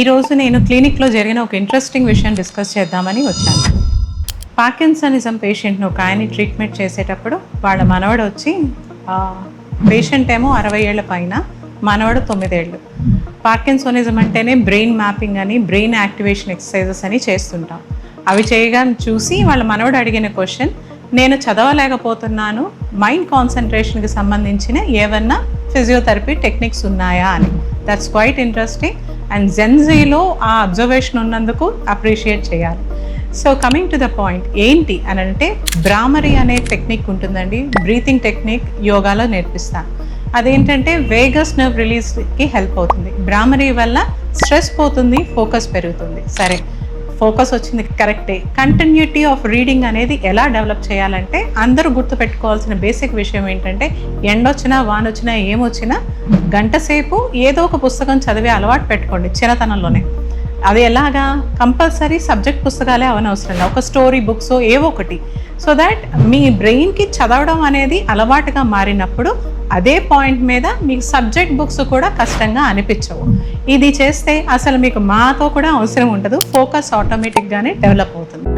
ఈరోజు నేను క్లినిక్లో జరిగిన ఒక ఇంట్రెస్టింగ్ విషయం డిస్కస్ చేద్దామని వచ్చాను. పార్కిన్సనిజం పేషెంట్ను ఒక ఆయన ట్రీట్మెంట్ చేసేటప్పుడు వాళ్ళ మనవడు వచ్చి, పేషెంట్ ఏమో 60 ఏళ్ల పైన, మనవడు 9 ఏళ్ళు. పార్కిన్సనిజం అంటేనే బ్రెయిన్ మ్యాపింగ్ అని, బ్రెయిన్ యాక్టివేషన్ ఎక్సర్సైజెస్ అని చేస్తుంటాం. అవి చేయగా చూసి వాళ్ళ మనవడు అడిగిన క్వశ్చన్, నేను చదవలేకపోతున్నాను, మైండ్ కాన్సన్ట్రేషన్కి సంబంధించిన ఏమన్నా ఫిజియోథెరపీ టెక్నిక్స్ ఉన్నాయా అని. దట్స్ క్వైట్ ఇంట్రెస్టింగ్ అండ్ జెన్జీలో ఆ అబ్జర్వేషన్ ఉన్నందుకు అప్రిషియేట్ చేయాలి. So coming to the point, ఏంటి అని అంటే బ్రామరీ అనే టెక్నిక్ ఉంటుందండి, బ్రీతింగ్ టెక్నిక్ యోగాలో నేర్పిస్తాను. అదేంటంటే వేగస్ నర్వ్ రిలీజ్కి హెల్ప్ అవుతుంది. బ్రామరీ వల్ల స్ట్రెస్ పోతుంది, ఫోకస్ పెరుగుతుంది. సరే, ఫోకస్ వచ్చింది కరెక్టే. కంటిన్యూటీ ఆఫ్ రీడింగ్ అనేది ఎలా డెవలప్ చేయాలంటే అందరూ గుర్తుపెట్టుకోవాల్సిన బేసిక్ విషయం ఏంటంటే, ఎండొచ్చినా వానొచ్చినా ఏమొచ్చినా గంట సేపు ఏదో ఒక పుస్తకం చదివే అలవాటు పెట్టుకోండి చిన్నతనంలోనే. అది ఎలాగా, కంపల్సరీ సబ్జెక్ట్ పుస్తకాలే అవనవసరం లేదు, ఒక స్టోరీ బుక్స్ ఏవో ఒకటి. సో దాట్ మీ బ్రెయిన్కి చదవడం అనేది అలవాటుగా మారినప్పుడు అదే పాయింట్ మీద మీకు సబ్జెక్ట్ బుక్స్ కూడా కష్టంగా అనిపించవు. ఇది చేస్తే అసలు మీకు మాతో కూడా అవసరం ఉండదు, ఫోకస్ ఆటోమేటిక్గానే డెవలప్ అవుతుంది.